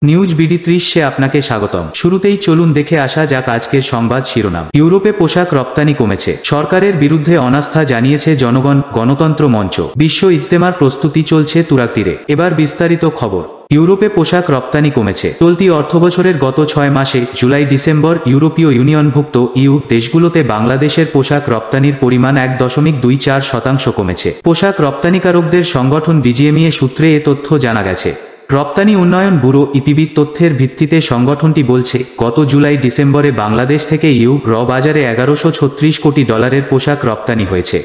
News BD 30-এ আপনাকে স্বাগতম। শুরুতেই চলুন দেখে আসা যাক আজকের সংবাদ শিরোনাম। ইউরোপে পোশাক রপ্তানি কমেছে, সরকারের বিরুদ্ধে অনাস্থা জানিয়েছে জনগণ। গণতন্ত্র মঞ্চ। বিশ্ব ইজতেমার প্রস্তুতি চলছে তুরাগ তীরে। এবার বিস্তারিত খবর। ইউরোপে পোশাক রপ্তানি কমেছে। চলতি অর্থবছরের গত 6 মাসে জুলাই ডিসেম্বর ইউরোপীয় ইউনিয়নভুক্ত ইউ দেশগুলোতে বাংলাদেশের পোশাক রপ্তানির পরিমাণ 1.24% কমেছে। পোশাক রপ্তানিকারকদের সংগঠন বিজিএমইএ সূত্রে এ তথ্য জানা গেছে। রপ্তানি উন্নয়ন ব্যুরো ইপিবির তথ্যের ভিত্তিতে সংগঠনটি বলছে, গত জুলাই ডিসেম্বরে বাংলাদেশ থেকে র বাজারে 1136 কোটি ডলারের পোশাক রপ্তানি হয়েছে।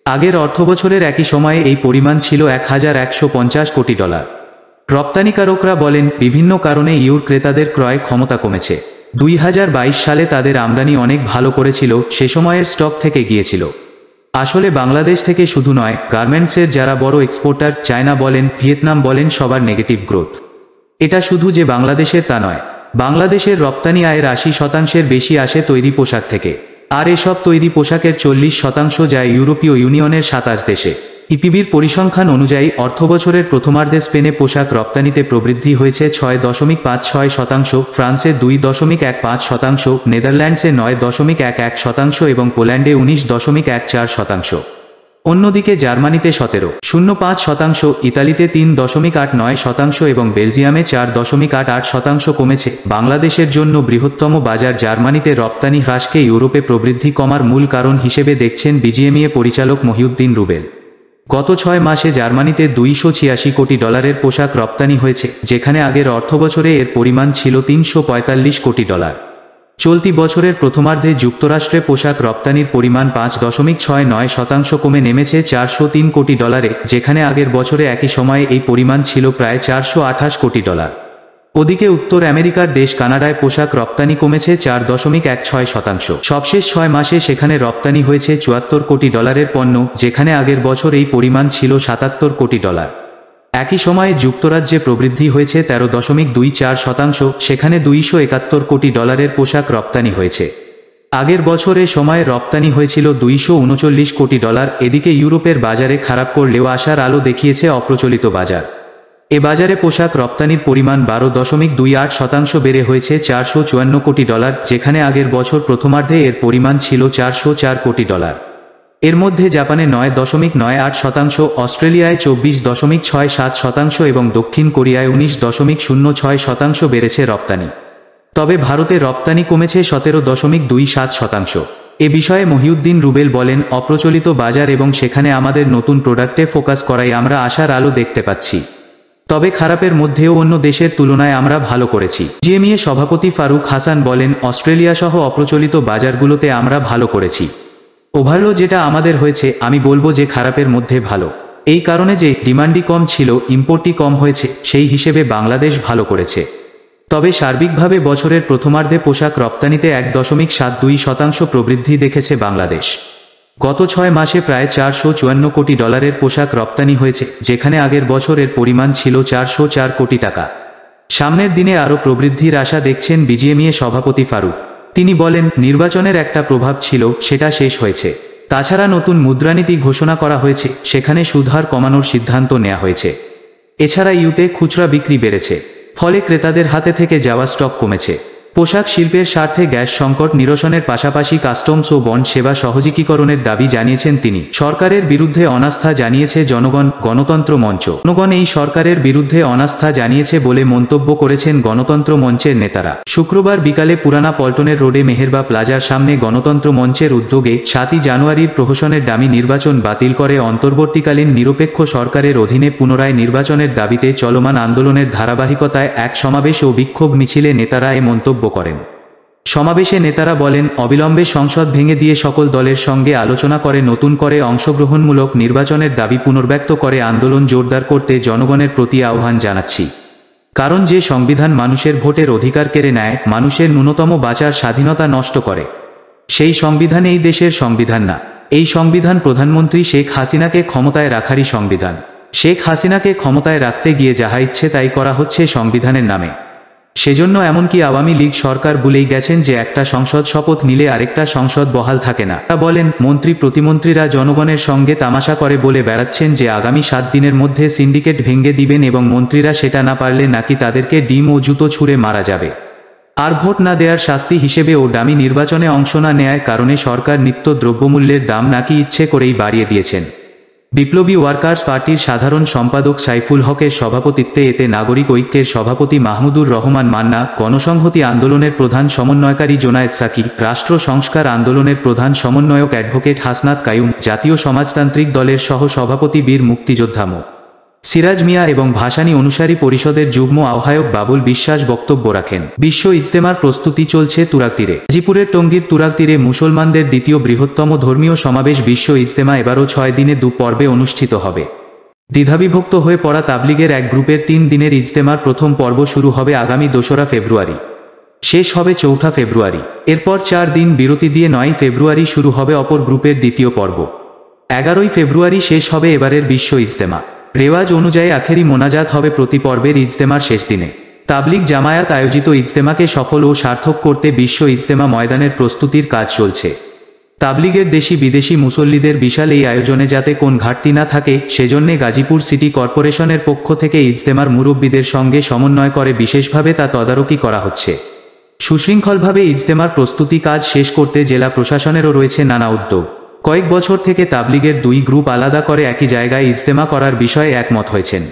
আগের অর্থবছরের একই সময়ে এই পরিমাণ ছিল 1150 কোটি ডলার। রপ্তানিকারকরা বলেন, বিভিন্ন কারণে ইউর ক্রেতাদের ক্রয় ক্ষমতা কমেছে। 2022 সালে তাদের আমদানি অনেক ভালো করেছিল, সে সময়ের স্টক থেকে গিয়েছিল। আসলে বাংলাদেশ থেকে শুধু নয়, গার্মেন্টসের যারা বড় এক্সপোর্টার, চায়না বলেন, ভিয়েতনাম বলেন, সবার নেগেটিভ গ্রোথ। এটা শুধু যে বাংলাদেশের তা নয়, বাংলাদেশের রপ্তানি আয়ের 80% বেশি আসে তৈরি পোশাক থেকে। আর এসব তৈরি পোশাকের 40% যায় ইউরোপীয় ইউনিয়নের 27 দেশে। ইপিবির পরিসংখ্যান অনুযায়ী অর্থবছরের প্রথমার্ধে স্পেনে পোশাক রপ্তানিতে প্রবৃদ্ধি হয়েছে 6.56%, ফ্রান্সে 2.15%, নেদারল্যান্ডসে 9.11% এবং পোল্যান্ডে 19.14%। অন্যদিকে জার্মানিতে 17.05%, ইতালিতে 3.89% এবং বেলজিয়ামে 4.88% কমেছে। বাংলাদেশের জন্য বৃহত্তম বাজার জার্মানিতে রপ্তানি হ্রাসকে ইউরোপে প্রবৃদ্ধি কমার মূল কারণ হিসেবে দেখছেন বিজিএমইএ পরিচালক মহিউদ্দিন রুবেল। গত 6 মাসে জার্মানিতে 286 কোটি ডলারের পোশাক রপ্তানি হয়েছে, যেখানে আগের অর্থবছরে এর পরিমাণ ছিল 345 কোটি ডলার। চলতি বছরের প্রথমার্ধে যুক্তরাষ্ট্রে পোশাক রপ্তানির পরিমাণ 5.69% কমে নেমেছে 403 কোটি ডলারে, যেখানে আগের বছরে একই সময়ে এই পরিমাণ ছিল প্রায় 428 কোটি ডলার। ওদিকে উত্তর আমেরিকার দেশ কানাডায় পোশাক রপ্তানি কমেছে 4.16%। সবশেষ 6 মাসে সেখানে রপ্তানি হয়েছে 74 কোটি ডলারের পণ্য, যেখানে আগের বছর এই পরিমাণ ছিল 77 কোটি ডলার। একই সময়ে যুক্তরাজ্যে প্রবৃদ্ধি হয়েছে 13.24%, সেখানে 271 কোটি ডলারের পোশাক রপ্তানি হয়েছে। আগের বছরে সময়ে রপ্তানি হয়েছিল 239 কোটি ডলার। এদিকে ইউরোপের বাজারে খারাপ করলেও আশার আলো দেখিয়েছে অপ্রচলিত বাজার। এ বাজারে পোশাক রপ্তানির পরিমাণ 12.28% বেড়ে হয়েছে 454 কোটি ডলার, যেখানে আগের বছর প্রথমার্ধে এর পরিমাণ ছিল 404 কোটি ডলার। এর মধ্যে জাপানে 9.98%, অস্ট্রেলিয়ায় 24.67% এবং দক্ষিণ কোরিয়ায় 19.06% বেড়েছে রপ্তানি। তবে ভারতে রপ্তানি কমেছে 17.27%। এ বিষয়ে মহিউদ্দিন রুবেল বলেন, অপ্রচলিত বাজার এবং সেখানে আমাদের নতুন প্রোডাক্টে ফোকাস করাই আমরা আশার আলো দেখতে পাচ্ছি। তবে খারাপের মধ্যেও অন্য দেশের তুলনায় আমরা ভালো করেছি। জিএমইএ সভাপতি ফারুক হাসান বলেন, অস্ট্রেলিয়া সহ অপ্রচলিত বাজারগুলোতে আমরা ভালো করেছি। ওভারঅল যেটা আমাদের হয়েছে, আমি বলবো যে খারাপের মধ্যে ভালো। এই কারণে যে ডিমান্ডই কম ছিল, ইম্পোর্টই কম হয়েছে, সেই হিসেবে বাংলাদেশ ভালো করেছে। তবে সার্বিকভাবে বছরের প্রথমার্ধে পোশাক রপ্তানিতে 1.72% প্রবৃদ্ধি দেখেছে বাংলাদেশ। গত 6 মাসে প্রায় 454 কোটি ডলারের পোশাক রপ্তানি হয়েছে, যেখানে আগের বছরের পরিমাণ ছিল 404 কোটি টাকা। সামনের দিনে আরও প্রবৃদ্ধির আশা দেখছেন বিজিএমইএ সভাপতি ফারুক। তিনি বলেন, নির্বাচনের একটা প্রভাব ছিল, সেটা শেষ হয়েছে। তাছাড়া নতুন মুদ্রানীতি ঘোষণা করা হয়েছে, সেখানে সুদহার কমানোর সিদ্ধান্ত নেওয়া হয়েছে। এছাড়া ইউতে খুচরা বিক্রি বেড়েছে, ফলে ক্রেতাদের হাতে থেকে যাওয়া স্টক কমেছে। পোশাক শিল্পের স্বার্থে গ্যাস সংকট নিরসনের পাশাপাশি কাস্টমস ও বন্ড সেবা সহজীকরণের দাবি জানিয়েছেন তিনি। সরকারের বিরুদ্ধে অনাস্থা জানিয়েছে জনগণ। গণতন্ত্র মঞ্চ। জনগণ এই সরকারের বিরুদ্ধে অনাস্থা জানিয়েছে বলে মন্তব্য করেছেন গণতন্ত্র মঞ্চের নেতারা। শুক্রবার বিকালে পুরানা পল্টনের রোডে মেহেরবা প্লাজার সামনে গণতন্ত্র মঞ্চের উদ্যোগে 7ই জানুয়ারির প্রহসনের ডামি নির্বাচন বাতিল করে অন্তর্বর্তীকালীন নিরপেক্ষ সরকারের অধীনে পুনরায় নির্বাচনের দাবিতে চলমান আন্দোলনের ধারাবাহিকতায় এক সমাবেশ ও বিক্ষোভ মিছিলে নেতারা এ মন্তব্য করেন। সমাবেশে নেতারা বলেন, অবিলম্বে সংসদ ভেঙে দিয়ে সকল দলের সঙ্গে আলোচনা করে নতুন করে অংশগ্রহণমূলক নির্বাচনের দাবি পুনর্ব্যক্ত করে আন্দোলন জোরদার করতে জনগণের প্রতি আহ্বান জানাচ্ছি। কারণ যে সংবিধান মানুষের ভোটের অধিকার কেড়ে নেয়, মানুষের ন্যূনতম বাঁচার স্বাধীনতা নষ্ট করে, সেই সংবিধান এই দেশের সংবিধান না। এই সংবিধান প্রধানমন্ত্রী শেখ হাসিনাকে ক্ষমতায় রাখারই সংবিধান। শেখ হাসিনাকে ক্ষমতায় রাখতে গিয়ে যাহা ইচ্ছে তাই করা হচ্ছে সংবিধানের নামে। সেজন্য এমনকি আওয়ামী লীগ সরকার বলেই গেছেন যে একটা সংসদ শপথ নিলে আরেকটা সংসদ বহাল থাকে না। তারা বলেন, মন্ত্রী প্রতিমন্ত্রীরা জনগণের সঙ্গে তামাশা করে বলে বেড়াচ্ছেন যে আগামী 7 দিনের মধ্যে সিন্ডিকেট ভেঙে দিবেন এবং মন্ত্রীরা সেটা না পারলে নাকি তাদেরকে ডিম ও জুতো ছুঁড়ে মারা যাবে। আর ভোট না দেওয়ার শাস্তি হিসেবে ও ডামি নির্বাচনে অংশ না নেয়ার কারণে সরকার নিত্য দ্রব্যমূল্যের দাম নাকি ইচ্ছে করেই বাড়িয়ে দিয়েছেন। বিপ্লবী ওয়ার্কার্স পার্টির সাধারণ সম্পাদক সাইফুল হকের সভাপতিত্বে এতে নাগরিক ঐক্যের সভাপতি মাহমুদুর রহমান মান্না, গণসংহতি আন্দোলনের প্রধান সমন্বয়কারী জোনায়েদ সাকি, রাষ্ট্র সংস্কার আন্দোলনের প্রধান সমন্বয়ক অ্যাডভোকেট হাসনাত কায়ুম, জাতীয় সমাজতান্ত্রিক দলের সহ সভাপতি বীর মুক্তিযোদ্ধা মো. সিরাজ মিয়া এবং ভাসানী অনুসারী পরিষদের যুগ্ম আহ্বায়ক বাবুল বিশ্বাস বক্তব্য রাখেন। বিশ্ব ইজতেমার প্রস্তুতি চলছে তুরাগতীরে। গাজীপুরের টঙ্গীর তুরাগতীরে মুসলমানদের দ্বিতীয় বৃহত্তম ধর্মীয় সমাবেশ বিশ্ব ইজতেমা এবারও 6 দিনে 2 পর্বে অনুষ্ঠিত হবে। দ্বিধাবিভক্ত হয়ে পড়া তাবলিগের এক গ্রুপের 3 দিনের ইজতেমার প্রথম পর্ব শুরু হবে আগামী 2রা ফেব্রুয়ারি, শেষ হবে 4 ফেব্রুয়ারি। এরপর 4 দিন বিরতি দিয়ে 9 ফেব্রুয়ারি শুরু হবে অপর গ্রুপের দ্বিতীয় পর্ব। 11 ফেব্রুয়ারি শেষ হবে এবারের বিশ্ব ইজতেমা। রেওয়াজ অনুযায়ী আখেরি মোনাজাত হবে প্রতি পর্বের ইজতেমার শেষ দিনে। তাবলিগ জামায়াত আয়োজিত ইজতেমাকে সফল ও সার্থক করতে বিশ্ব ইজতেমা ময়দানের প্রস্তুতির কাজ চলছে। তাবলিগের দেশি বিদেশি মুসল্লিদের বিশাল এই আয়োজনে যাতে কোন ঘাটতি না থাকে সেজন্যে গাজীপুর সিটি কর্পোরেশনের পক্ষ থেকে ইজতেমার মুরব্বীদের সঙ্গে সমন্বয় করে বিশেষভাবে তা তদারকি করা হচ্ছে। সুশৃঙ্খলভাবে ইজতেমার প্রস্তুতি কাজ শেষ করতে জেলা প্রশাসনেরও রয়েছে নানা উদ্যোগ। কয়েক বছর থেকে তাবলিগের 2 গ্রুপ আলাদা করে একই জায়গায় ইজতেমা করার বিষয়ে একমত হয়েছেন।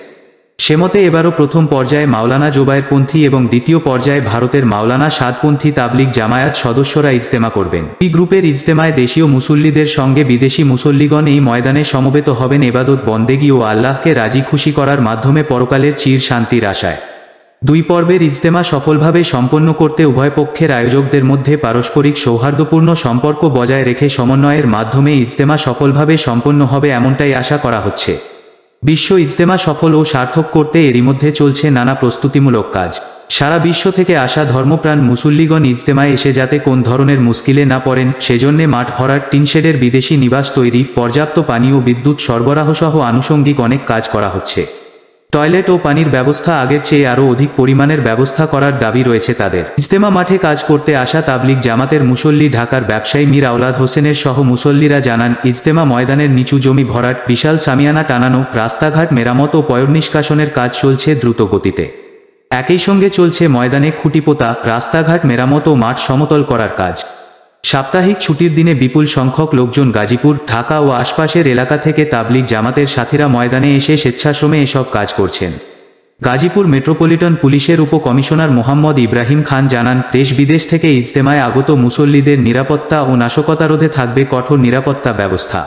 সেমতে এবারও প্রথম পর্যায়ে মাওলানা জোবায়েরপন্থী এবং দ্বিতীয় পর্যায়ে ভারতের মাওলানা সাদপন্থী তাবলিগ জামায়াত সদস্যরা ইজতেমা করবেন। এই গ্রুপের ইজতেমায় দেশীয় মুসল্লিদের সঙ্গে বিদেশি মুসল্লিগণ এই ময়দানে সমবেত হবেন ইবাদত বন্দেগী ও আল্লাহকে রাজি খুশি করার মাধ্যমে পরকালের চির শান্তির আশায়। 2 পর্বের ইজতেমা সফলভাবে সম্পন্ন করতে উভয় পক্ষের আয়োজকদের মধ্যে পারস্পরিক সৌহার্দ্যপূর্ণ সম্পর্ক বজায় রেখে সমন্বয়ের মাধ্যমে ইজতেমা সফলভাবে সম্পন্ন হবে এমনটাই আশা করা হচ্ছে। বিশ্ব ইজতেমা সফল ও সার্থক করতে এরই মধ্যে চলছে নানা প্রস্তুতিমূলক কাজ। সারা বিশ্ব থেকে আসা ধর্মপ্রাণ মুসল্লিগণ ইজতেমায় এসে যাতে কোন ধরনের মুশকিলে না পড়েন সেজন্যে মাঠ ভরাট টিনশেডের বিদেশি নিবাস তৈরি, পর্যাপ্ত পানি ও বিদ্যুৎ সরবরাহ সহ আনুষঙ্গিক অনেক কাজ করা হচ্ছে। টয়লেট ও পানির ব্যবস্থা আগের চেয়ে আরও অধিক পরিমাণের ব্যবস্থা করার দাবি রয়েছে তাদের। ইজতেমা মাঠে কাজ করতে আসা তাবলিগ জামাতের মুসল্লি ঢাকার ব্যবসায়ী মীর আওলাদ হোসেনের সহ মুসল্লিরা জানান, ইজতেমা ময়দানের নিচু জমি ভরাট, বিশাল সামিয়ানা টানানো, রাস্তাঘাট মেরামত ও পয়ঃনিষ্কাশনের কাজ চলছে দ্রুত গতিতে। একই সঙ্গে চলছে ময়দানে খুঁটি পোতা, রাস্তাঘাট মেরামত ও মাঠ সমতল করার কাজ। সাপ্তাহিক ছুটির দিনে বিপুল সংখ্যক লোকজন গাজীপুর, ঢাকা ও আশপাশের এলাকা থেকে তাবলিগ জামাতের সাথীরা ময়দানে এসে স্বেচ্ছাশ্রমে এসব কাজ করছেন। গাজীপুর মেট্রোপলিটন পুলিশের উপকমিশনার মোহাম্মদ ইব্রাহিম খান জানান, দেশ বিদেশ থেকে ইজতেমায় আগত মুসল্লিদের নিরাপত্তা ও নাশকতা রোধে থাকবে কঠোর নিরাপত্তা ব্যবস্থা।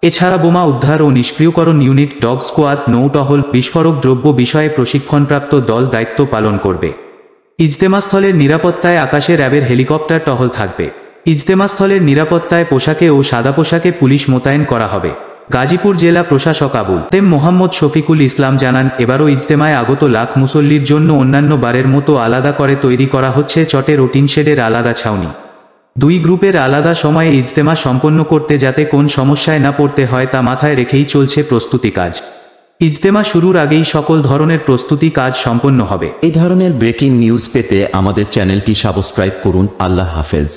এছাড়া বোমা উদ্ধার ও নিষ্ক্রিয়করণ ইউনিট, ডগ স্কোয়াড, নৌটহল, বিস্ফোরক দ্রব্য বিষয়ে প্রশিক্ষণপ্রাপ্ত দল দায়িত্ব পালন করবে। ইজতেমাস্থলের নিরাপত্তায় আকাশে র্যাবের হেলিকপ্টার টহল থাকবে। ইজতেমাস্থলের নিরাপত্তায় পোশাকে ও সাদা পোশাকে পুলিশ মোতায়েন করা হবে। গাজীপুর জেলা প্রশাসক আবুল তেম মোহাম্মদ শফিকুল ইসলাম জানান, এবারও ইজতেমায় আগত লাখ মুসল্লির জন্য অন্যান্য বারের মতো আলাদা করে তৈরি করা হচ্ছে চটের ও টিনশেডের আলাদা ছাউনি। 2 গ্রুপের আলাদা সময়ে ইজতেমা সম্পন্ন করতে যাতে কোন সমস্যায় না পড়তে হয় তা মাথায় রেখেই চলছে প্রস্তুতি কাজ। ইজতেমা শুরুর আগেই সকল ধরনের প্রস্তুতি কাজ সম্পন্ন হবে। এই ধরনের ব্রেকিং নিউজ পেতে আমাদের চ্যানেলটি সাবস্ক্রাইব করুন। আল্লাহ হাফেজ।